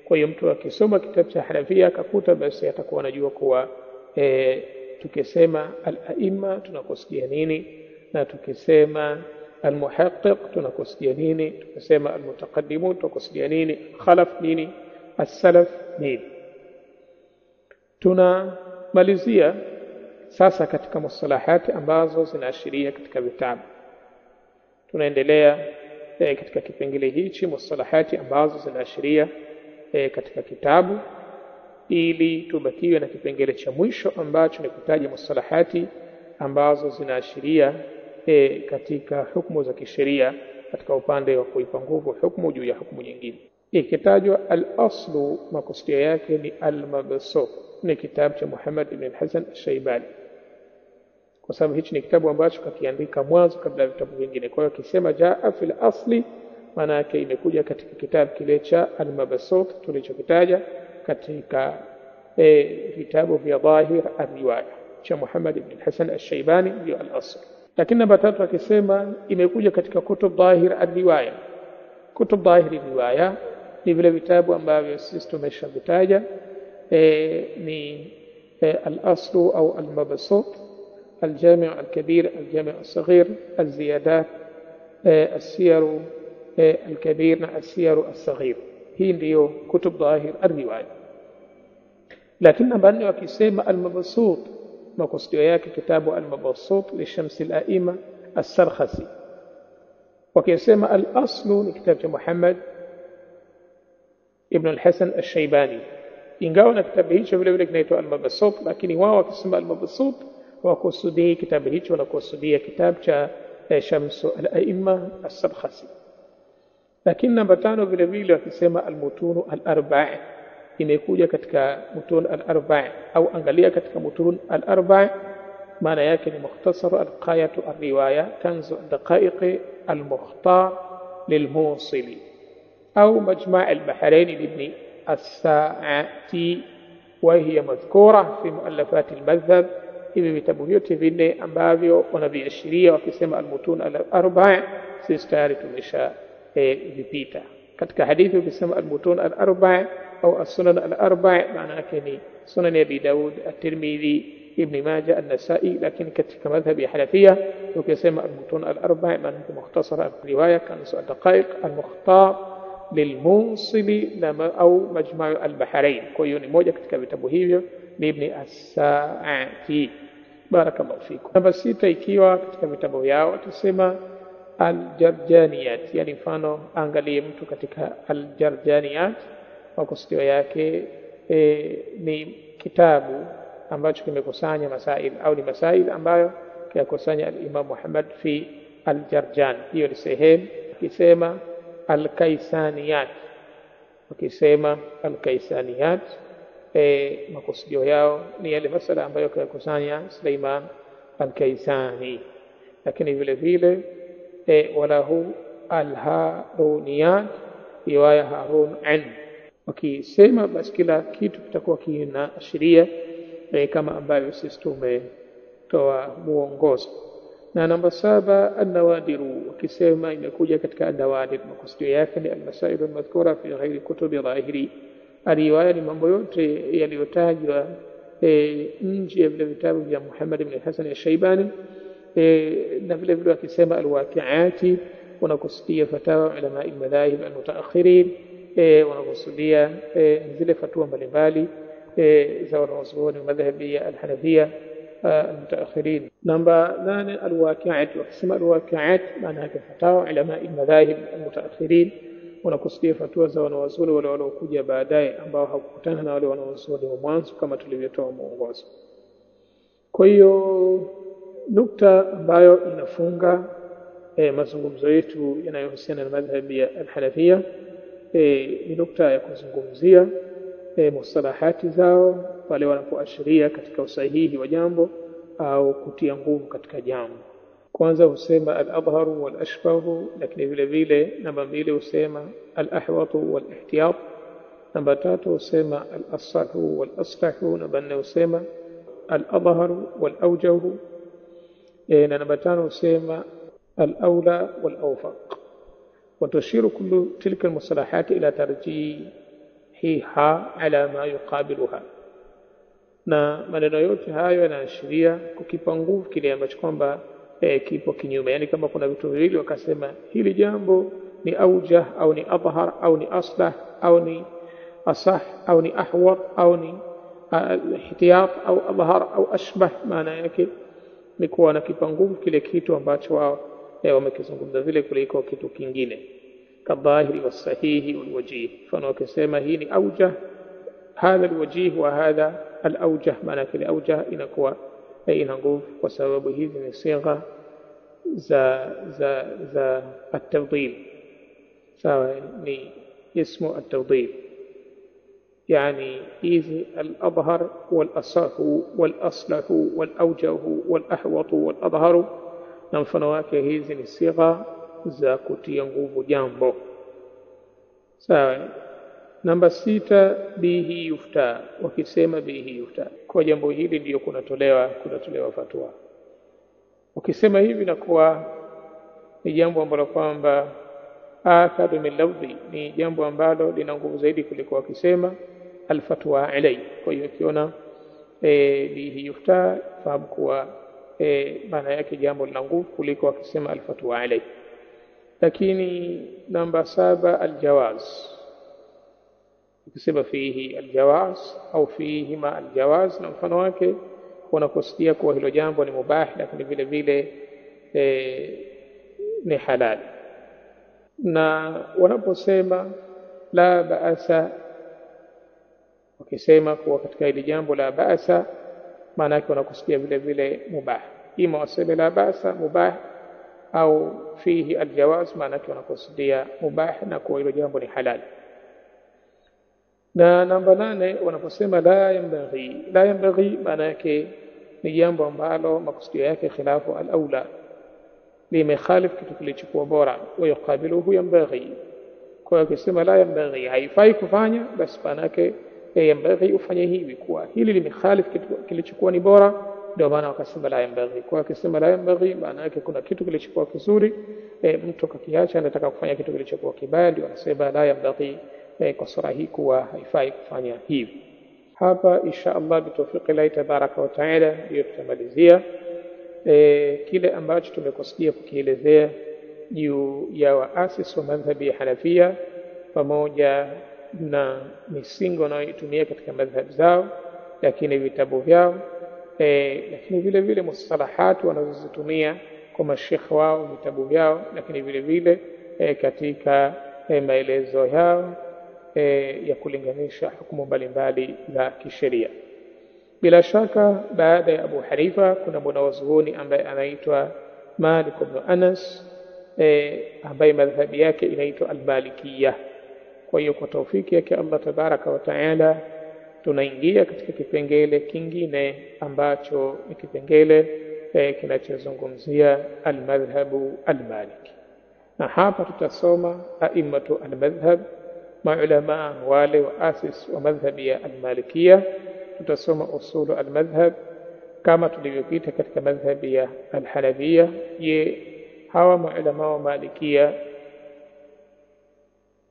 Kwa hiyo mtu akisoma kitabu cha Hanafia akakuta, basi atakuwa anajua kuwa tukisema al-aimma tunakusudia nini, na tukisema al-muhaqqiq tunakusudia nini, tukisema al-mutaqaddimun tunakusudia nini, khalaf nini, as-salaf nini. Tunamalizia sasa katika mustalahati ambazo zinaashiria katika vitabu. Tunaendelea katika kipengele hichi mustalahati ambazo zinaashiria katika kitabu, ili tubakiwe na kipengele cha mwisho ambacho ni kutaja mustalahati ambazo zinaashiria katika hukumu za kisheria katika upande wa kuipa nguvu hukumu juu ya hukumu nyingine. Ikitajwa al-aslu, makusudio yake ni al-mabsut, ni kitabu cha Muhammad ibn Hasan al-Shaybani, kwa sababu hichi ni kitabu ambacho kakiandika mwanzo kabla ya vitabu vingine. Kwa hiyo akisema jaa fil asli, maana yake imekuja katika kitabu kile cha al-mabsut tulichokitaja katika vitabu vya dhahir ar-riwaya cha Muhammad ibn Hasan al-Shaybani, ndio al-asl. Lakini namba 3 akisema imekuja katika kutub dhahir ar-riwaya. Kutub dhahir ar-riwaya ni vile vitabu ambavyo sisi tumeshavitaja, ni al-aslu au al-mabsut, al-jami' al-kabir, al-jami' al-saghir, al-ziyadat, al-siyar al-kabir na al-siyar al-saghir. Hii ndiyo kutub dhahir ar-riwaya. Lakini namba 4 wakisema al-mabsut, makusudio yake kitabu al-mabsut li Shams al-A'imma as-Sarkhasi. Wakisema al-aslu ni kitabu cha Muhammad ibn al-Hasan al-Shaybani, ingawa na kitabu hicho vile vile kinaitwa al-mabsut, lakini wao wakisema al-mabsut wakusudia kitabu hicho, wanakusudia kitabu cha Shams al-A'imma as-Sarkhasi. Lakini namba 5 vile vile wakisema al-mutun al-arba', imekuja katika mutun al-arba' au angalia katika mutun al-arba', maana yake ni mukhtasar al-qayatu ar-riwaya kanzu ad-daqa'iq al-mukhtar lil-Musili au majma' al-bahrain ibn as-Sa'ati, wa hiya madhkura fi muallafat al-madhhab. Hivi vitabu vyote vinne ambavyo wanaviashiria wakisema al-mutun al-arba', sisi tayari tumesha vipita. Katika hadithi ukisema al-mutun al-arba' au as-sunan al-arba', maana yake ni sunan ya Abi Daud, at-Tirmidhi, Ibn Majah, an-Nasa'i. Lakini katika madhhabi ya Hanafia ukisema al-mutun al-arba' maana yake mukhtasar al-riwaya kanzu ad-daqa'iq al-mukhtar lil-Musili au majma' al-bahrain. Kwa hiyo ni moja katika vitabu hivyo ni Ibn as-Sa'ati. Barakallahu fikum. Namba 6 ikiwa katika vitabu yao tusema al-Jarjaniyat, yani mfano angalie mtu katika al-Jarjaniyat, makusudio yake ni kitabu ambacho kimekusanya masail au ni masail ambayo kiyakusanya al-Imam Muhammad fi al-Jarjan. Hiyo ni sehemu. Ukisema al-Kaisaniyat, ukisema al-Kaisaniyat makusudio yao ni yale masala ambayo kiyakusanya Suleiman al-Kaisani. Lakini vile vile walahu al-Haruniyat, riwaya Harun an. Wakisema basi kila kitu kitakuwa kinaashiria kama ambavyo sisi tumetoa muongozo. Na namba 7 an-nawadiru, wakisema imekuja katika an-nawadir, makusudio yake ni al-masail al-madhkura fi ghairi kutubi dhahiri. Riwaya ni mambo yote yaliyotajwa nje ya vitabu vya Muhammad ibn Hasan al-Shaybani. Na vile vile wakisema al-waqi'ati, wanakusudia fatawa ulama al-madhahib al-mutaakhirin, wanakusudia zile fatwa mbalimbali za wanazuoni madhhabi ya al-Hanafia al-mutaakhirin. Namba 8 al-waqi'at, wakisema al-waqi'at maana yake fatawa ulama al-madhahib al-mutaakhirin, wanakusudia fatwa za wanazuoni wale waliokuja baadaye ambao hawakutana na wale wanazuoni wa mwanzo kama tulivyotoa muongozo. Kwa hiyo nukta ambayo inafunga mazungumzo yetu yanayohusiana na madhhabi ya al-Hanafia ni nukta ya kuzungumzia mustalahati zao pale wanapoashiria katika usahihi wa jambo au kutia nguvu katika jambo. Kwanza husema al-adhharu wal-ashbahu, lakini vile vile namba 2 husema al-ahwatu wal-ihtiyat. Namba 3 husema al-assahu wal-aslahu. Namba 4 husema al-adhharu wal-awjahu. Na namba 5 husema al-awla wal-awfaq. وتشير كل تلك المصطلحات إلى ترجيح hiha ala ma yuqabiluha. Na maneno yote hayo yanaashiria kukipa nguvu kile ambacho kwamba kipo kinyume. Yani kama kuna vitu viwili wakasema hili jambo ni aujah au ni adhhar au ni aslah au ni asah au ni ahwar au ni ihtiyat au adhhar au ashbah, maana yake ni kuwa na kipa nguvu kile kitu ambacho wao wamekizungumza vile kuliko kitu kingine. Kadhahiri wasahihi walwajih, mfano wakisema hii ni aujah, hadha alwajih wa hadha alaujah, maana kile aujah inakuwa ina nguvu kwa sababu hizi ni sigha za at-tafdhil. sawa, ni ismu at-tafdhil, yani hizi al-adhhar wal-asahu wal-aslahu wal-awjahu wal-ahwatu wal-adhharu, na mfano wake hizi ni sigha za kutia nguvu jambo. sawa. Namba 6, bihi yufta. Wakisema bihi yufta, kwa jambo hili ndio kunatolewa fatwa. Ukisema hivi na kuwa ni jambo ambalo kwamba akadu min lafzi, ni jambo ambalo lina nguvu zaidi kuliko wakisema alfatwa alayhi. Kwa hiyo ukiona bihi yufta, fahamu kuwa maana yake jambo lina nguvu kuliko wakisema alfatwa alayhi. Lakini namba 7, aljawaz. Ukisema fihi aljawaz au fihi ma aljawaz, na mfano wake wanakusudia kuwa hilo jambo ni mubah, lakini vile vile ni halal. Na wanaposema la ba'asa, wakisema kuwa katika hili jambo la ba'asa, maana yake wanakusudia vile vile mubah. Ima waseme la ba'asa mubah, au fihi aljawaz, maana yake wanakusudia mubah na kuwa hilo jambo ni halal. Na namba 8, wanaposema la yanbaghi, maana yake ni jambo ambalo makusudio yake khilafu al-aula, limekhalif kitu kilichokuwa bora, wa yuqabiluhu yanbaghi. Kwa hiyo ukisema la yanbaghi, haifai kufanya, basi maana yake yanbaghi ufanye hivi, kwa hili limekhalif kitu kilichokuwa ni bora, ndio maana wakasema la yanbaghi. Kwa hiyo ukisema la yanbaghi, maana yake kuna kitu kilichokuwa kizuri, mtu kakiacha anataka kufanya kitu kilichokuwa kibaya, ndio anasema la yanbaghi, kwa sura hii kuwa haifai kufanya hivi. Hapa insha Allah bitawfiki Allah tabaraka wa taala ndio tutamalizia kile ambacho tumekusudia kukielezea juu ya waasisi wa madhhabi ya Hanafia pamoja na misingi wanayoitumia katika madhhabi zao, lakini vitabu vyao, lakini vile vile mustalahati wanazozitumia kwa mashekhi wao vitabu vyao, lakini vile vile katika maelezo yao ya kulinganisha hukumu mbalimbali za kisheria. Bila shaka baada ya Abu Hanifa kuna mwanazuoni ambaye anaitwa Malik ibn Anas, ambaye madhhabi yake inaitwa al-Malikiyah. Kwa hiyo kwa taufiki yake Allah tabaraka wa taala tunaingia katika kipengele kingine ambacho ni kipengele kinachozungumzia al-madhhabu al-Maliki, na hapa tutasoma a'immatu al-madhhab, maulama wale waasisi wa madhhabi ya al-Malikiyah. Tutasoma usulu al-madhhab kama tulivyopita katika madhhabi ya al-Hanafiyah. Hawa maulama wa Malikiyah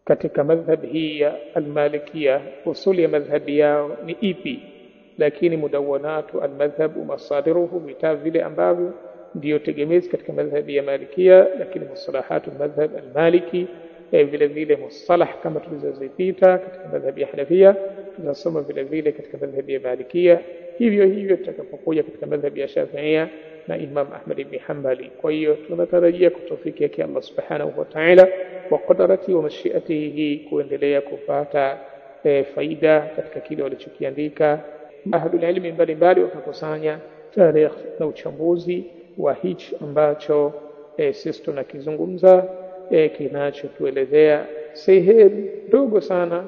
katika madhhabi hii ya al-Malikiyah, usuli ya madhhabi yao ni ipi? Lakini mudawanatu al-madhhab wa masadiruhu, vitabu vile ambavyo ndio tegemezi katika madhhabi ya Malikiyah, lakini mustalahatu al-madhhab al-Maliki vile vile mustalah kama tulizozipita katika madhhabi ya Hanafia tunasoma vile vile katika madhhabi ya Malikiyah, hivyo tutakapokuja katika madhhabi ya Shafi'iyya na Imam Ahmad ibn Hanbali. Kwa hiyo tunatarajia kutofiki yake Allah subhanahu wa ta'ala wa qadarati wa mashiatihi kuendelea kupata faida katika kile walichokiandika ahlul ilmi mbalimbali, wakakusanya tarikh na uchambuzi wa hichi ambacho sisi tunakizungumza, kinachotuelezea sehemu ndogo sana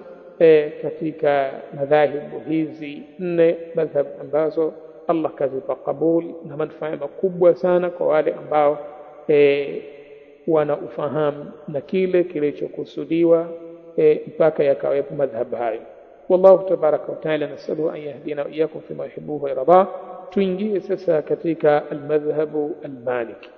katika madhahibu hizi 4, madhhab ambazo Allah kazipa kabul na manufaa makubwa sana kwa wale ambao wana ufahamu na kile kilichokusudiwa mpaka yakawepo madhhab hayo. Wallahu tabaraka wa taala nasalu an yahdina wa iyyakum fima yuhibbu wa yarda. Tuingie sasa katika al-madhhabu al-Maliki.